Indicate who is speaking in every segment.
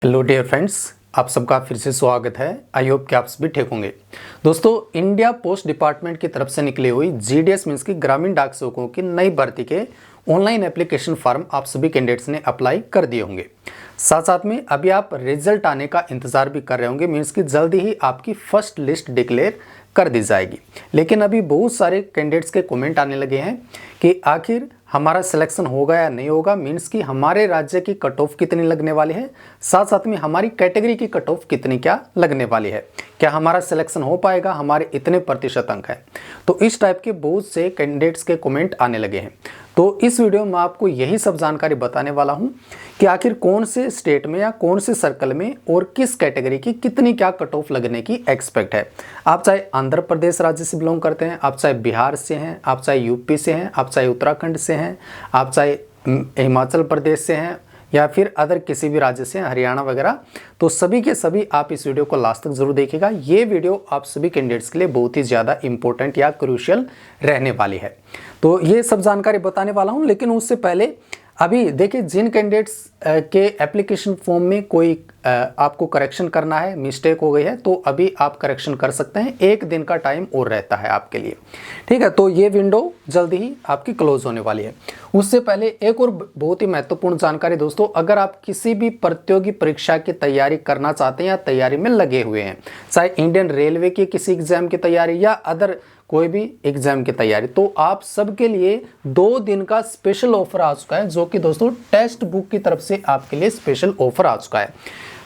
Speaker 1: Hello dear friends, आप सबका फिर से स्वागत है। आई होप कि आप सभी ठीक होंगे। दोस्तों, इंडिया पोस्ट डिपार्टमेंट की तरफ से निकली हुई जीडीएस मीन्स की ग्रामीण डाक सेवकों की नई भर्ती के ऑनलाइन एप्लीकेशन फॉर्म आप सभी कैंडिडेट्स ने अप्लाई कर दिए होंगे। साथ साथ में अभी आप रिजल्ट आने का इंतजार भी कर रहे होंगे, मीन्स कि जल्दी ही आपकी फर्स्ट लिस्ट डिक्लेयर कर दी जाएगी। लेकिन अभी बहुत सारे कैंडिडेट्स के कमेंट आने लगे हैं कि आखिर हमारा सिलेक्शन होगा या नहीं होगा, मीन्स कि हमारे राज्य की कट ऑफ कितनी लगने वाली है, साथ साथ में हमारी कैटेगरी की कट ऑफ कितनी क्या लगने वाली है, क्या हमारा सिलेक्शन हो पाएगा, हमारे इतने प्रतिशत अंक है। तो इस टाइप के बहुत से कैंडिडेट्स के कमेंट आने लगे हैं। तो इस वीडियो में आपको यही सब जानकारी बताने वाला हूं कि आखिर कौन से स्टेट में या कौन से सर्कल में और किस कैटेगरी की कितनी क्या कट ऑफ लगने की एक्सपेक्ट है। आप चाहे आंध्र प्रदेश राज्य से बिलोंग करते हैं, आप चाहे बिहार से हैं, आप चाहे यूपी से हैं, आप चाहे उत्तराखंड से हैं, आप चाहे हिमाचल प्रदेश से हैं या फिर अदर किसी भी राज्य से, हरियाणा वगैरह, तो सभी के सभी आप इस वीडियो को लास्ट तक जरूर देखिएगा। ये वीडियो आप सभी कैंडिडेट्स के लिए बहुत ही ज़्यादा इंपॉर्टेंट या क्रूशियल रहने वाली है। तो ये सब जानकारी बताने वाला हूँ, लेकिन उससे पहले अभी देखिए, जिन कैंडिडेट्स के एप्लीकेशन फॉर्म में कोई आपको करेक्शन करना है, मिस्टेक हो गई है, तो अभी आप करेक्शन कर सकते हैं। एक दिन का टाइम और रहता है आपके लिए, ठीक है। तो ये विंडो जल्दी ही आपकी क्लोज होने वाली है। उससे पहले एक और बहुत ही महत्वपूर्ण जानकारी दोस्तों, अगर आप किसी भी प्रतियोगी परीक्षा की तैयारी करना चाहते हैं या तैयारी में लगे हुए हैं, चाहे इंडियन रेलवे की किसी एग्जाम की तैयारी या अदर कोई भी एग्जाम की तैयारी, तो आप सबके लिए 2 दिन का स्पेशल ऑफर आ चुका है, जो कि दोस्तों टेक्स्ट बुक की तरफ से आपके लिए स्पेशल ऑफर आ चुका है।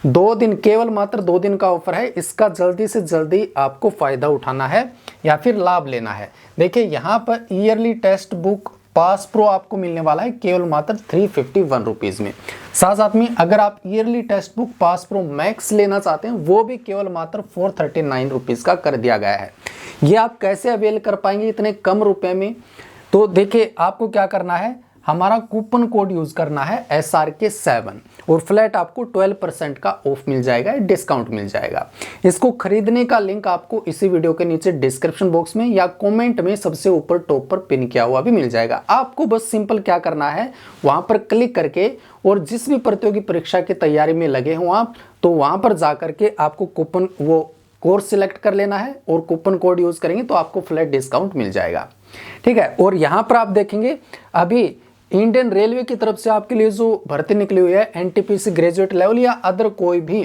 Speaker 1: 2 दिन, केवल मात्र 2 दिन का ऑफर है। इसका जल्दी से जल्दी आपको फायदा उठाना है या फिर लाभ लेना है। देखिए, यहाँ पर yearly text book pass pro आपको मिलने वाला है केवल मात्र 351 रुपीज़ में। साथ साथ में अगर आप yearly text book pass pro max लेना चाहते हैं, वो भी केवल मात्र 439 रुपीज़ का कर दिया गया है। ये आप कैसे अवेल कर पाएंगे इतने कम रुपए में? तो देखिए, आपको क्या करना है, हमारा कूपन कोड यूज करना है SRK7 और फ्लैट आपको 12% का ऑफ मिल जाएगा, डिस्काउंट मिल जाएगा। इसको खरीदने का लिंक आपको इसी वीडियो के नीचे डिस्क्रिप्शन बॉक्स में या कमेंट में सबसे ऊपर टॉप पर पिन किया हुआ भी मिल जाएगा। आपको बस सिंपल क्या करना है, वहां पर क्लिक करके और जिस भी प्रतियोगी परीक्षा की तैयारी में लगे हों आप, तो वहां पर जाकर के आपको कूपन वो कोर्स सिलेक्ट कर लेना है और कूपन कोड यूज करेंगे तो आपको फ्लैट डिस्काउंट मिल जाएगा, ठीक है। और यहाँ पर आप देखेंगे, अभी इंडियन रेलवे की तरफ से आपके लिए जो भर्ती निकली हुई है, एनटीपीसी ग्रेजुएट लेवल या अदर कोई भी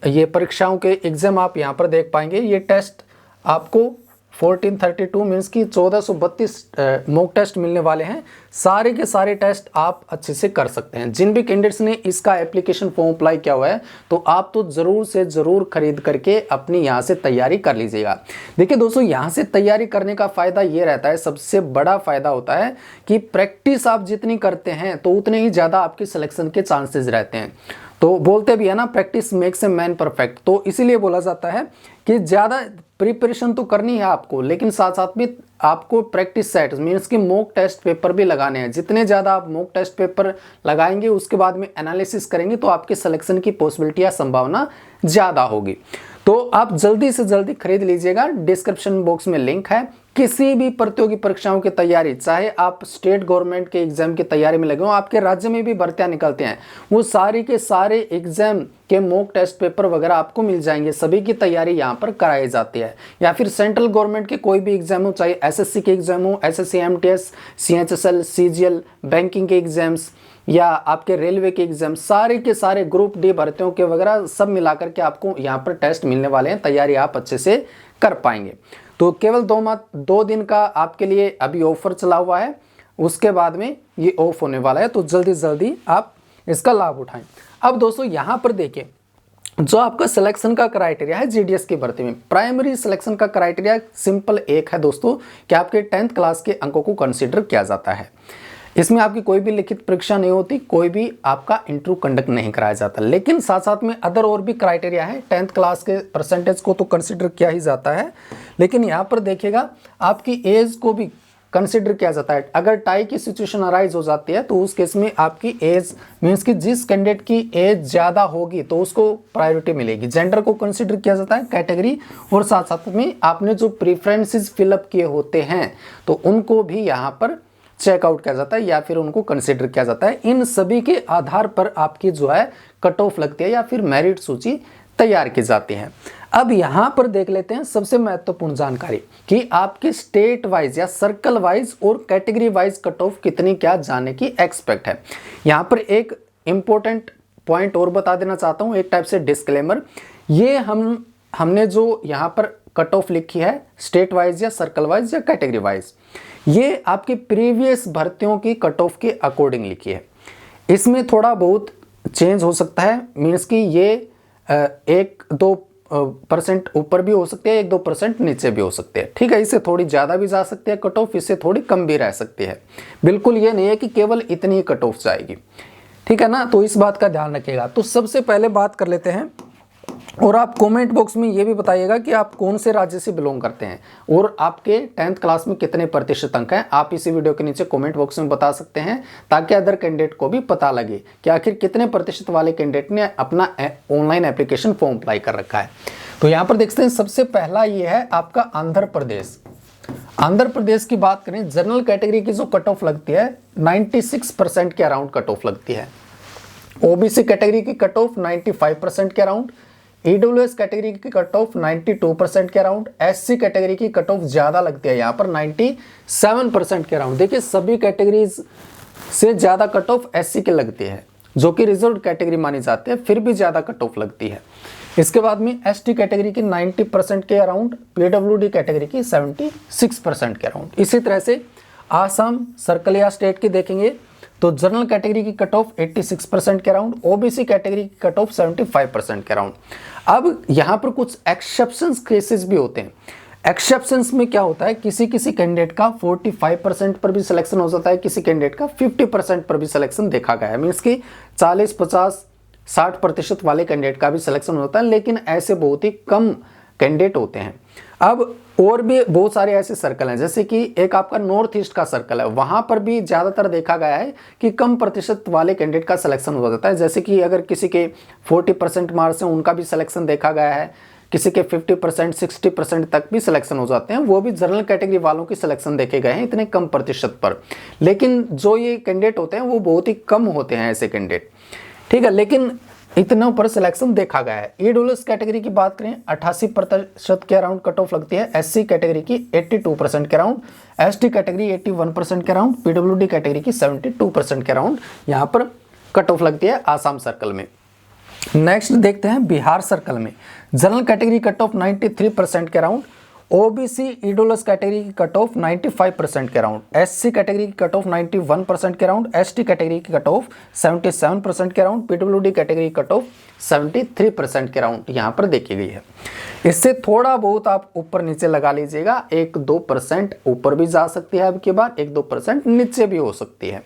Speaker 1: ये परीक्षाओं के एग्जाम आप यहाँ पर देख पाएंगे। ये टेस्ट आपको 1432 मीन्स की 1432 मॉक टेस्ट मिलने वाले हैं। सारे के सारे टेस्ट आप अच्छे से कर सकते हैं। जिन भी कैंडिडेट्स ने इसका एप्लीकेशन फॉर्म अप्लाई किया हुआ है, तो आप तो जरूर से जरूर खरीद करके अपनी यहाँ से तैयारी कर लीजिएगा। देखिए दोस्तों, यहाँ से तैयारी करने का फायदा ये रहता है, सबसे बड़ा फायदा होता है कि प्रैक्टिस आप जितनी करते हैं तो उतने ही ज़्यादा आपके सिलेक्शन के चांसेस रहते हैं। तो बोलते भी है ना, practice makes a man perfect. तो इसीलिए बोला जाता है कि ज़्यादा प्रिपरेशन तो करनी है आपको, लेकिन साथ साथ में आपको प्रैक्टिस सेट मीन्स कि मॉक टेस्ट पेपर भी लगाने हैं। जितने ज़्यादा आप मॉक टेस्ट पेपर लगाएंगे, उसके बाद में एनालिसिस करेंगे, तो आपके सिलेक्शन की पॉसिबिलिटी या संभावना ज़्यादा होगी। तो आप जल्दी से जल्दी खरीद लीजिएगा। डिस्क्रिप्शन बॉक्स में लिंक है। किसी भी प्रतियोगी परीक्षाओं की तैयारी, चाहे आप स्टेट गवर्नमेंट के एग्जाम की तैयारी में लगे हो, आपके राज्य में भी भर्तियां निकलते हैं, वो सारी के सारे एग्जाम के मॉक टेस्ट पेपर वगैरह आपको मिल जाएंगे। सभी की तैयारी यहाँ पर कराई जाती है। या फिर सेंट्रल गवर्नमेंट के कोई भी एग्जाम हो, चाहे एसएससी के एग्जाम हो, SSC MTS, CHSL, CGL, banking के एग्जाम्स या आपके रेलवे के एग्जाम, सारे के सारे ग्रुप डी भर्तियों के वगैरह सब मिलाकर के आपको यहाँ पर टेस्ट मिलने वाले हैं। तैयारी आप अच्छे से कर पाएंगे। तो केवल 2 दिन का आपके लिए अभी ऑफर चला हुआ है, उसके बाद में ये ऑफ होने वाला है। तो जल्दी जल्दी आप इसका लाभ उठाएं। अब दोस्तों, यहाँ पर देखिए, जो आपका सिलेक्शन का क्राइटेरिया है जीडीएस की भर्ती में, प्राइमरी सिलेक्शन का क्राइटेरिया सिंपल एक है दोस्तों, कि आपके 10th क्लास के अंकों को कंसिडर किया जाता है। इसमें आपकी कोई भी लिखित परीक्षा नहीं होती, कोई भी आपका इंटरव्यू कंडक्ट नहीं कराया जाता। लेकिन साथ साथ में अदर और भी क्राइटेरिया है। 10th क्लास के परसेंटेज को तो कंसिडर किया ही जाता है, लेकिन यहाँ पर देखिएगा, आपकी एज को भी कंसिडर किया जाता है। अगर टाई की सिचुएशन अराइज हो जाती है, तो उस केस में आपकी एज मीन्स कि जिस कैंडिडेट की एज ज़्यादा होगी तो उसको प्रायोरिटी मिलेगी। जेंडर को कंसिडर किया जाता है, कैटेगरी, और साथ साथ में आपने जो प्रीफरेंसेस फिलअप किए होते हैं, तो उनको भी यहाँ पर चेकआउट किया जाता है या फिर उनको कंसिडर किया जाता है। इन सभी के आधार पर आपकी जो है कट ऑफ लगती है या फिर मेरिट सूची तैयार की जाती है। अब यहाँ पर देख लेते हैं सबसे महत्वपूर्ण जानकारी कि आपकी स्टेट वाइज या सर्कल वाइज और कैटेगरी वाइज कट ऑफ कितनी क्या जाने की एक्सपेक्ट है। यहाँ पर एक इंपॉर्टेंट पॉइंट और बता देना चाहता हूँ, एक टाइप से डिस्क्लेमर। ये हमने जो यहाँ पर कट ऑफ लिखी है स्टेट वाइज या सर्कल वाइज या कैटेगरी वाइज, ये आपकी प्रीवियस भर्तियों की कट ऑफ के अकॉर्डिंग लिखी है। इसमें थोड़ा बहुत चेंज हो सकता है, मीन्स कि ये 1-2% ऊपर भी हो सकते हैं, 1-2% नीचे भी हो सकते हैं। ठीक है, इससे थोड़ी ज़्यादा भी जा सकती है कट ऑफ, इससे थोड़ी कम भी रह सकती है। बिल्कुल ये नहीं है कि केवल इतनी ही कट ऑफ जाएगी। ठीक है ना, तो इस बात का ध्यान रखिएगा। तो सबसे पहले बात कर लेते हैं, और आप कमेंट बॉक्स में ये भी बताइएगा कि आप कौन से राज्य से बिलोंग करते हैं और आपके 10th क्लास में कितने प्रतिशत अंक हैं। आप इसी वीडियो के नीचे कमेंट बॉक्स में बता सकते हैं, ताकि अदर कैंडिडेट को भी पता लगे कि आखिर कितने प्रतिशत वाले कैंडिडेट ने अपना ऑनलाइन एप्लीकेशन फॉर्म अप्लाई कर रखा है। तो यहाँ पर देखते हैं, सबसे पहला ये है आपका आंध्र प्रदेश। आंध्र प्रदेश की बात करें, जनरल कैटेगरी की जो कट ऑफ लगती है 96% के अराउंड कट ऑफ लगती है। ओबीसी कैटेगरी की कट ऑफ 95% के अराउंड, ईडब्ल्यूएस कैटेगरी की कट ऑफ 92% के अराउंड, एससी कैटेगरी की कट ऑफ ज्यादा लगती है यहाँ पर 97% के अराउंड। देखिए सभी कैटेगरीज से ज्यादा कट ऑफ एससी के लगती है, जो कि रिजर्व्ड कैटेगरी मानी जाती है, फिर भी ज्यादा कट ऑफ लगती है। इसके बाद में एसटी कैटेगरी की 90% के अराउंड, पीडब्ल्यूडी कैटेगरी की 76% के अराउंड। इसी तरह से आसाम सर्कल या स्टेट की देखेंगे तो जनरल कैटेगरी की कट ऑफ 86% के अराउंड, ओबीसी कैटेगरी की कट ऑफ 75% के अराउंड। अब यहाँ पर कुछ एक्सेप्शंस केसेस भी होते हैं। एक्सेप्शंस में क्या होता है, किसी किसी कैंडिडेट का 45% पर भी सिलेक्शन हो जाता है, किसी कैंडिडेट का 50% पर भी सिलेक्शन देखा गया है। मीन्स कि 40, 50, 60% वाले कैंडिडेट का भी सिलेक्शन होता है, लेकिन ऐसे बहुत ही कम कैंडिडेट होते हैं। अब और भी बहुत सारे ऐसे सर्कल हैं, जैसे कि एक आपका नॉर्थ ईस्ट का सर्कल है, वहां पर भी ज्यादातर देखा गया है कि कम प्रतिशत वाले कैंडिडेट का सिलेक्शन हो जाता है। जैसे कि अगर किसी के 40% मार्क्स हैं, उनका भी सिलेक्शन देखा गया है, किसी के 50%, 60% तक भी सिलेक्शन हो जाते हैं। वो भी जनरल कैटेगरी वालों की सिलेक्शन देखे गए हैं इतने कम प्रतिशत पर। लेकिन जो ये कैंडिडेट होते हैं वो बहुत ही कम होते हैं ऐसे कैंडिडेट। ठीक है, लेकिन इतना पर सिलेक्शन देखा गया है। ईडब्ल्यूएस कैटेगरी की बात करें 88% के अराउंड कट ऑफ लगती है, एससी कैटेगरी की 82% के अराउंड, एसटी कैटेगरी 81% के अराउंड, पीडब्ल्यूडी कैटेगरी की 72% के अराउंड यहाँ पर कट ऑफ लगती है आसाम सर्कल में। नेक्स्ट देखते हैं बिहार सर्कल में, जनरल कैटेगरी कट ऑफ 93% के अराउंड, ओबीसी ईडब्ल्यूएस कैटेगरी की कट ऑफ 95% के अराउंड, एससी कैटेगरी की कट ऑफ 91% के अराउंड, एसटी कैटेगरी की कट ऑफ 77% के around, PWD category cut off 73% के अराउंड यहाँ पर देखी गई है। इससे थोड़ा बहुत आप ऊपर नीचे लगा लीजिएगा, 1-2% ऊपर भी जा सकती है, अब की बार 1-2% नीचे भी हो सकती है।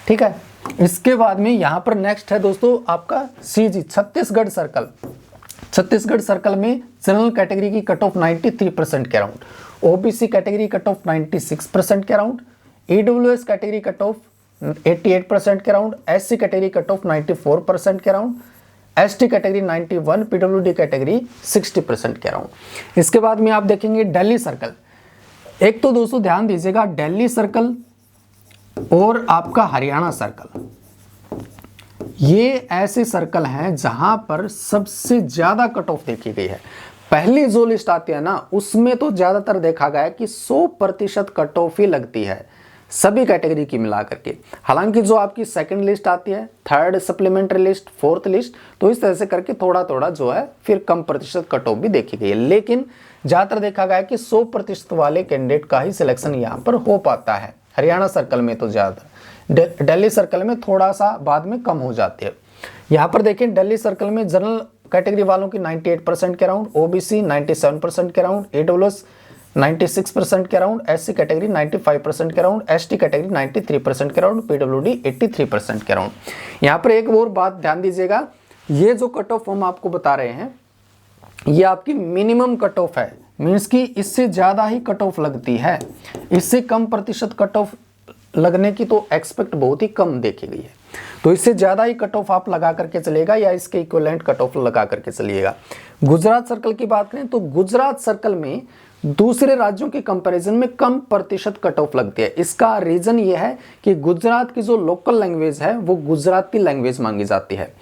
Speaker 1: ठीक है, इसके बाद में यहाँ पर नेक्स्ट है दोस्तों आपका CG Chhattisgarh circle. Chhattisgarh circle में जनरल कैटेगरी की कट ऑफ 93% के around, OBC category cut off 96% के around, EWS category cut off 88% के around, SC category cut off 94% के around, ST category 91, PWD category 60% के अराउंड। इसके बाद में आप देखेंगे दिल्ली सर्कल। एक तो दोस्तों ध्यान दीजिएगा, दिल्ली सर्कल और आपका हरियाणा सर्कल, ये ऐसे सर्कल हैं जहां पर सबसे ज्यादा कट ऑफ देखी गई है। पहली जो लिस्ट आती है ना, उसमें तो ज्यादातर देखा गया है कि 100% कट ऑफ ही लगती है सभी कैटेगरी की मिला करके। हालांकि जो आपकी सेकंड लिस्ट आती है, third supplementary list, fourth list, तो इस तरह से करके थोड़ा थोड़ा जो है फिर कम प्रतिशत कट ऑफ भी देखी गई है। लेकिन ज्यादातर देखा गया है कि 100% वाले कैंडिडेट का ही सिलेक्शन यहाँ पर हो पाता है। हरियाणा सर्कल में तो ज्यादा, दिल्ली सर्कल में थोड़ा सा बाद में कम हो जाती है। यहाँ पर देखें दिल्ली सर्कल में जनरल कैटेगरी वालों की 98% के अराउंड, ओबीसी 97% के अराउंड, ईडब्ल्यूएस 96% के अराउंड, एससी कैटेगरी 95% के अराउंड, एसटी कैटेगरी 93% के अराउंड, पीडब्ल्यूडी 83% के अराउंड। यहाँ पर एक और बात ध्यान दीजिएगा, ये जो कट ऑफ हम आपको बता रहे हैं ये आपकी मिनिमम कट ऑफ है, मीन्स कि इससे ज्यादा ही कट ऑफ लगती है। इससे कम प्रतिशत कट ऑफ लगने की तो एक्सपेक्ट बहुत ही कम देखी गई है। तो इससे ज्यादा ही कट ऑफ आप लगा करके चलेगा या इसके इक्विवेलेंट कट ऑफ लगा करके चलिएगा। गुजरात सर्कल की बात करें तो गुजरात सर्कल में दूसरे राज्यों के कंपैरिजन में कम प्रतिशत कट ऑफ लगती है। इसका रीजन ये है कि गुजरात की जो लोकल लैंग्वेज है वो गुजराती लैंग्वेज मांगी जाती है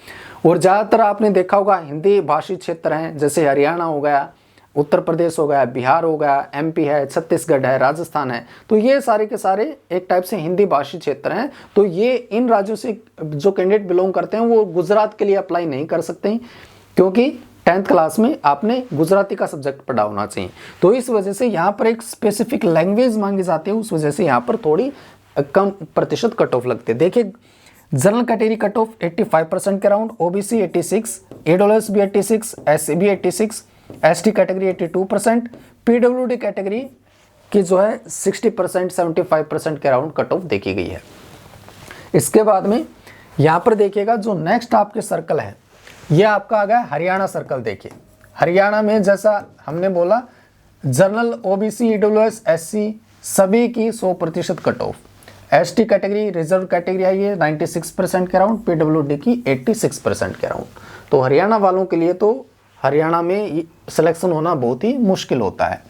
Speaker 1: और ज़्यादातर आपने देखा होगा हिंदी भाषी क्षेत्र हैं, जैसे हरियाणा हो गया, उत्तर प्रदेश हो गया, बिहार हो गया, एमपी है, छत्तीसगढ़ है, राजस्थान है, तो ये सारे के सारे एक टाइप से हिंदी भाषी क्षेत्र हैं। तो ये इन राज्यों से जो कैंडिडेट बिलोंग करते हैं वो गुजरात के लिए अप्लाई नहीं कर सकते हैं, क्योंकि 10th क्लास में आपने गुजराती का सब्जेक्ट पढ़ा होना चाहिए। तो इस वजह से यहाँ पर एक स्पेसिफिक लैंग्वेज मांगी जाती है, उस वजह से यहाँ पर थोड़ी कम प्रतिशत कट ऑफ लगते हैं। देखिए जनरल कैटेगरी कट ऑफ 85% के अराउंड, ओबीसी 86, ईडब्ल्यूएस भी 86, एससी भी 86, एसटी कैटेगरी 82%, पीडब्ल्यूडी कैटेगरी की जो है 60% 75% के अराउंड कट ऑफ देखी गई है। इसके बाद में यहाँ पर देखिएगा जो नेक्स्ट आपके सर्कल है ये आपका आ गया हरियाणा सर्कल। देखिए हरियाणा में जैसा हमने बोला जनरल, ओबीसी, ईडब्ल्यूएस, एससी सभी की 100% cut off, ST category reserve category है ये 96% के अराउंड, पीडब्ल्यूडी की 86% के अराउंड। तो हरियाणा वालों के लिए तो हरियाणा में सिलेक्शन होना बहुत ही मुश्किल होता है।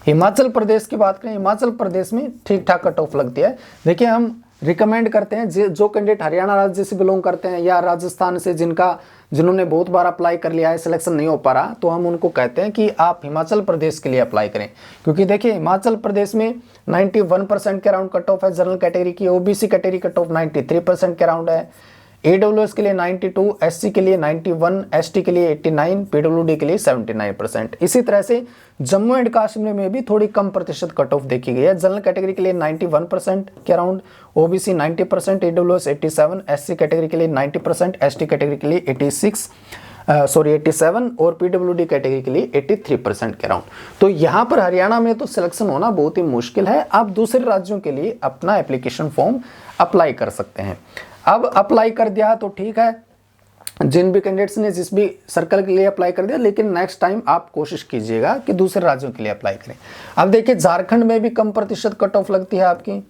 Speaker 1: हिमाचल प्रदेश की बात करें, हिमाचल प्रदेश में ठीक ठाक कट ऑफ लगती है। देखिए हम रिकमेंड करते हैं जो कैंडिडेट हरियाणा राज्य से बिलोंग करते हैं या राजस्थान से जिन्होंने बहुत बार अप्लाई कर लिया है, सिलेक्शन नहीं हो पा रहा, तो हम उनको कहते हैं कि आप हिमाचल प्रदेश के लिए अप्लाई करें। क्योंकि देखिए हिमाचल प्रदेश में 91% के अराउंड कट ऑफ है जनरल कैटेगरी की, ओबीसी कैटेगरी कट ऑफ 93% के अराउंड है, ईडब्ल्यूएस के लिए 92, एससी के लिए 91, एसटी के लिए 89, पीडब्ल्यूडी के लिए 79%। इसी तरह से जम्मू एंड कश्मीर में भी थोड़ी कम प्रतिशत कट ऑफ देखी गई है। जनरल कैटेगरी के लिए 91% के around, OBC 90%, EWS 87, SC category के लिए 90%, एसटी कैटेगरी के लिए 87 और पीडब्ल्यूडी कैटेगरी के लिए 83% के अराउंड। तो यहाँ पर हरियाणा में तो सिलेक्शन होना बहुत ही मुश्किल है। आप दूसरे राज्यों के लिए अपना एप्लीकेशन फॉर्म अप्लाई कर सकते हैं। अब अप्लाई कर दिया तो ठीक है, जिन भी कैंडिडेट्स ने जिस भी सर्कल के लिए अप्लाई कर दिया, लेकिन नेक्स्ट टाइम आप कोशिश कीजिएगा कि दूसरे राज्यों के लिए अप्लाई करें। अब देखिए झारखंड में भी कम प्रतिशत कट ऑफ लगती है आपकी।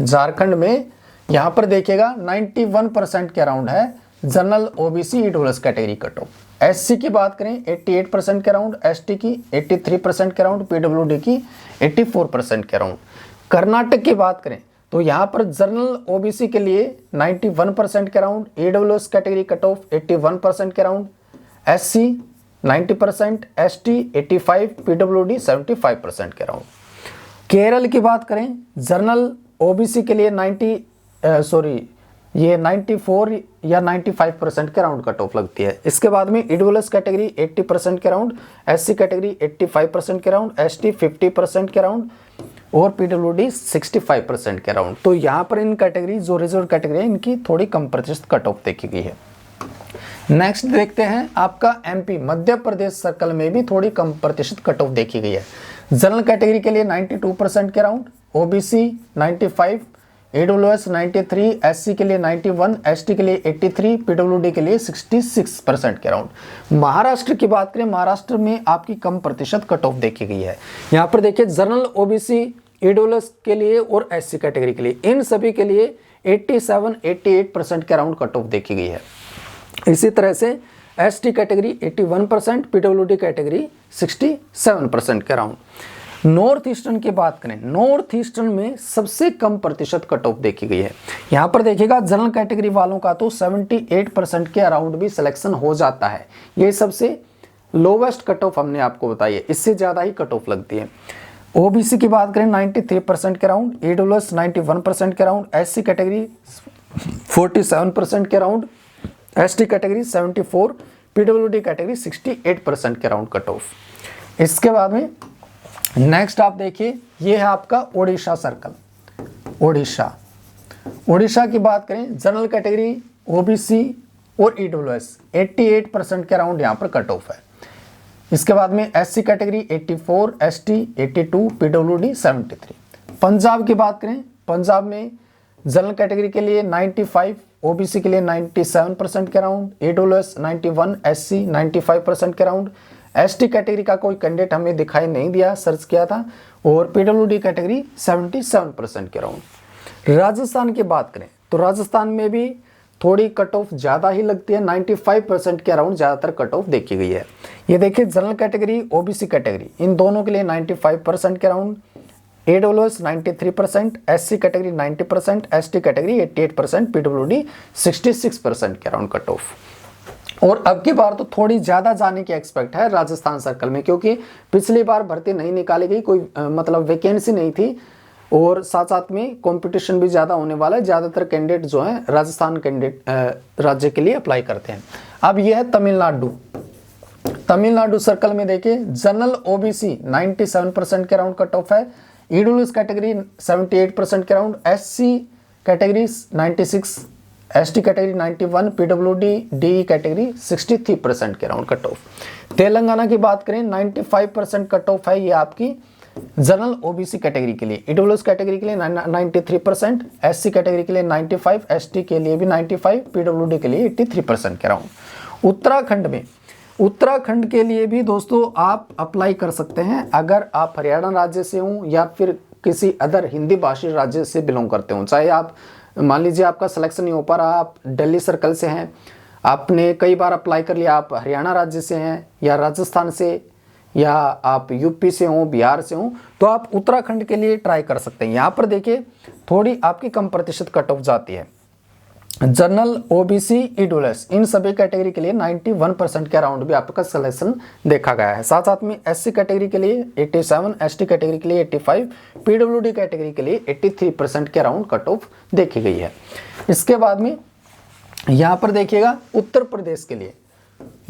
Speaker 1: झारखंड में यहां पर देखिएगा 91% के अराउंड है general, OBC, EWS category cut off. SC की बात करें 88% के अराउंड, एसटी की 83% के अराउंड, पीडब्ल्यूडी की 84% के अराउंड। कर्नाटक की बात करें तो यहाँ पर जनरल ओबीसी के लिए 91% के around, EWS category cut off 81% के अराउंड, एससी 90%, एसटी 85, पीडब्ल्यूडी 75% के अराउंड। केरल की बात करें जनरल ओबीसी के लिए 94 या 95% के अराउंड कट ऑफ लगती है। इसके बाद में ईडब्ल्यूएस कैटेगरी 80% के अराउंड, एससी कैटेगरी 85% के अराउंड, एसटी 50% के अराउंड और पीडब्ल्यूडी 65% के अराउंड। तो यहाँ पर इन कैटेगरी जो रिजर्व कैटेगरी है इनकी थोड़ी कम प्रतिशत कट ऑफ देखी गई है। नेक्स्ट देखते हैं आपका एमपी, मध्य प्रदेश सर्कल में भी थोड़ी कम प्रतिशत कट ऑफ देखी गई है। जनरल कैटेगरी के लिए 92% के अराउंड, ओबीसी 95, ईडब्ल्यूएस 93, एससी के लिए 91, एसटी के लिए 83, पीडब्ल्यूडी के लिए 66% के अराउंड। महाराष्ट्र की बात करें, महाराष्ट्र में आपकी कम प्रतिशत कट ऑफ देखी गई है। यहाँ पर देखिए जनरल, ओबीसी, ईडब्ल्यूएस के लिए और एससी कैटेगरी के लिए, इन सभी के लिए 87-88% के अराउंड कट ऑफ देखी गई है। इसी तरह से एसटी कैटेगरी 81%, पीडब्ल्यूडी कैटेगरी 67% के अराउंड। नॉर्थ ईस्टर्न की बात करें, नॉर्थ ईस्टर्न में सबसे कम प्रतिशत कट ऑफ देखी गई है। यहाँ पर देखिएगा जनरल कैटेगरी वालों का तो 78% के अराउंड भी सिलेक्शन हो जाता है। ये सबसे लोवेस्ट कट ऑफ हमने आपको बताई है, इससे ज़्यादा ही कट ऑफ लगती है। ओबीसी की बात करें 93% के अराउंड, ईडब्ल्यूएस 91% के अराउंड, एससी कैटेगरी 47% के around, ST category 74, PWD category 68% के अराउंड कट ऑफ। इसके बाद में नेक्स्ट आप देखिए ये है आपका ओडिशा सर्कल। ओडिशा की बात करें जनरल कैटेगरी, ओबीसी और ईडब्ल्यूएस 88% के अराउंड यहाँ पर कट ऑफ है। इसके बाद में SC category 84, ST 82, PWD 73। Punjab की बात करें, पंजाब में जनरल कैटेगरी के लिए 95, ओबीसी के लिए 97% के अराउंड, ईडब्ल्यूएस 91, एससी 95% के अराउंड, एसटी कैटेगरी का कोई कैंडिडेट हमें दिखाई नहीं दिया, सर्च किया था, और पीडब्ल्यूडी कैटेगरी 77% के अराउंड। राजस्थान की बात करें तो राजस्थान में भी थोड़ी कट ऑफ ज़्यादा ही लगती है, 95% के अराउंड ज़्यादातर कट ऑफ देखी गई है। ये देखिए जनरल कैटेगरी, ओबीसी कैटेगरी इन दोनों के लिए 95% के around, AWS 93%, SC category 90%, ST category 88%, PWD 66% के अराउंड कट ऑफ। और अब की बार तो थोड़ी ज़्यादा जाने की एक्सपेक्ट है राजस्थान सर्कल में, क्योंकि पिछली बार भर्ती नहीं निकाली गई, कोई मतलब वैकेंसी नहीं थी, और साथ साथ में कंपटीशन भी ज़्यादा होने वाला है। ज़्यादातर कैंडिडेट जो हैं राजस्थान कैंडिडेट राज्य के लिए अप्लाई करते हैं। अब यह है तमिलनाडु। तमिलनाडु सर्कल में देखिए जनरल OBC 97% के अराउंड कट ऑफ है, EWS कैटेगरी 78% के around, SC category 96, ST category 91, PWD DE category 63% के अराउंड कट ऑफ। तेलंगाना की बात करें 95% कट ऑफ है ये आपकी जनरल OBC कैटेगरी के लिए, EWS कैटेगरी के लिए 93%, SC कैटेगरी के लिए 95, ST के लिए भी 95, PWD के लिए 83% के अराउंड। उत्तराखंड के लिए भी दोस्तों आप अप्लाई कर सकते हैं अगर आप हरियाणा राज्य से हों या फिर किसी अदर हिंदी भाषी राज्य से बिलोंग करते हो। चाहे आप मान लीजिए आपका सिलेक्शन नहीं हो पा रहा, आप दिल्ली सर्कल से हैं, आपने कई बार अप्लाई कर लिया, आप हरियाणा राज्य से हैं या राजस्थान से या आप यूपी से हो, बिहार से हो, तो आप उत्तराखंड के लिए ट्राई कर सकते हैं। यहाँ पर देखिए थोड़ी आपकी कम प्रतिशत कट ऑफ जाती है। जनरल OBC EWS इन सभी कैटेगरी के लिए 91% के अराउंड भी आपका सिलेक्शन देखा गया है। साथ साथ में SC कैटेगरी के लिए 87, ST कैटेगरी के लिए 85, PWD कैटेगरी के लिए 83% के अराउंड कट ऑफ देखी गई है। इसके बाद में यहाँ पर देखिएगा उत्तर प्रदेश के लिए,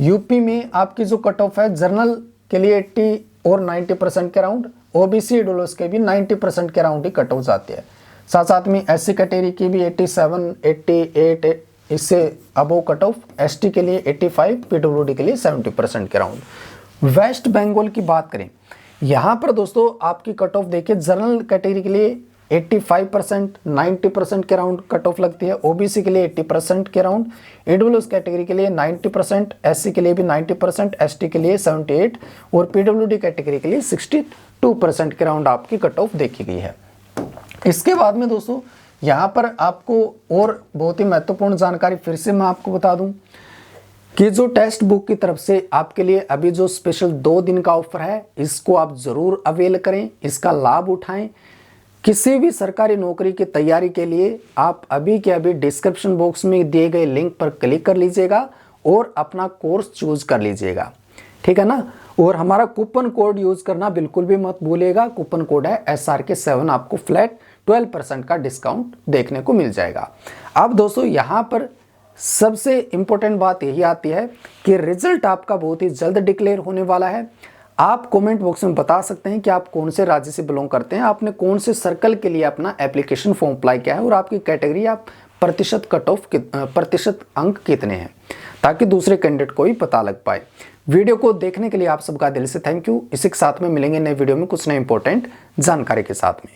Speaker 1: यूपी में आपकी जो कट ऑफ है जनरल के लिए 80 और 90% के अराउंड, OBC EWS के भी 90% के अराउंड ही कट ऑफ जाती है। साथ साथ में SC कैटेगरी की भी 87, 88 इससे अबो कट ऑफ, ST के लिए 85, PWD के लिए 70% के अराउंड। वेस्ट बंगाल की बात करें, यहाँ पर दोस्तों आपकी कट ऑफ देखिए जनरल कैटेगरी के लिए 85%, 90% के अराउंड कट ऑफ लगती है, OBC के लिए 80% के अराउंड, EWS कैटेगरी के लिए 90%, SC के लिए भी 90%, ST के लिए 78 और PWD कैटेगरी के लिए 62% के अराउंड आपकी कट ऑफ देखी गई है। इसके बाद में दोस्तों यहाँ पर आपको और बहुत ही महत्वपूर्ण जानकारी फिर से मैं आपको बता दूं कि जो टेक्स्ट बुक की तरफ से आपके लिए अभी जो स्पेशल 2 दिन का ऑफर है, इसको आप ज़रूर अवेल करें, इसका लाभ उठाएं। किसी भी सरकारी नौकरी की तैयारी के लिए आप अभी के अभी डिस्क्रिप्शन बॉक्स में दिए गए लिंक पर क्लिक कर लीजिएगा और अपना कोर्स चूज कर लीजिएगा, ठीक है ना। और हमारा कूपन कोड यूज करना बिल्कुल भी मत भूलिएगा। कूपन कोड है SRK7, आपको फ्लैट 12% का डिस्काउंट देखने को मिल जाएगा। अब दोस्तों यहाँ पर सबसे इंपॉर्टेंट बात यही आती है कि रिजल्ट आपका बहुत ही जल्द डिक्लेयर होने वाला है। आप कमेंट बॉक्स में बता सकते हैं कि आप कौन से राज्य से बिलोंग करते हैं, आपने कौन से सर्कल के लिए अपना एप्लीकेशन फॉर्म अप्लाई किया है और आपकी कैटेगरी, आप प्रतिशत कट ऑफ प्रतिशत अंक कितने हैं, ताकि दूसरे कैंडिडेट को भी पता लग पाए। वीडियो को देखने के लिए आप सबका दिल से थैंक यू। इसी के साथ में मिलेंगे नए वीडियो में कुछ नए इंपॉर्टेंट जानकारी के साथ में।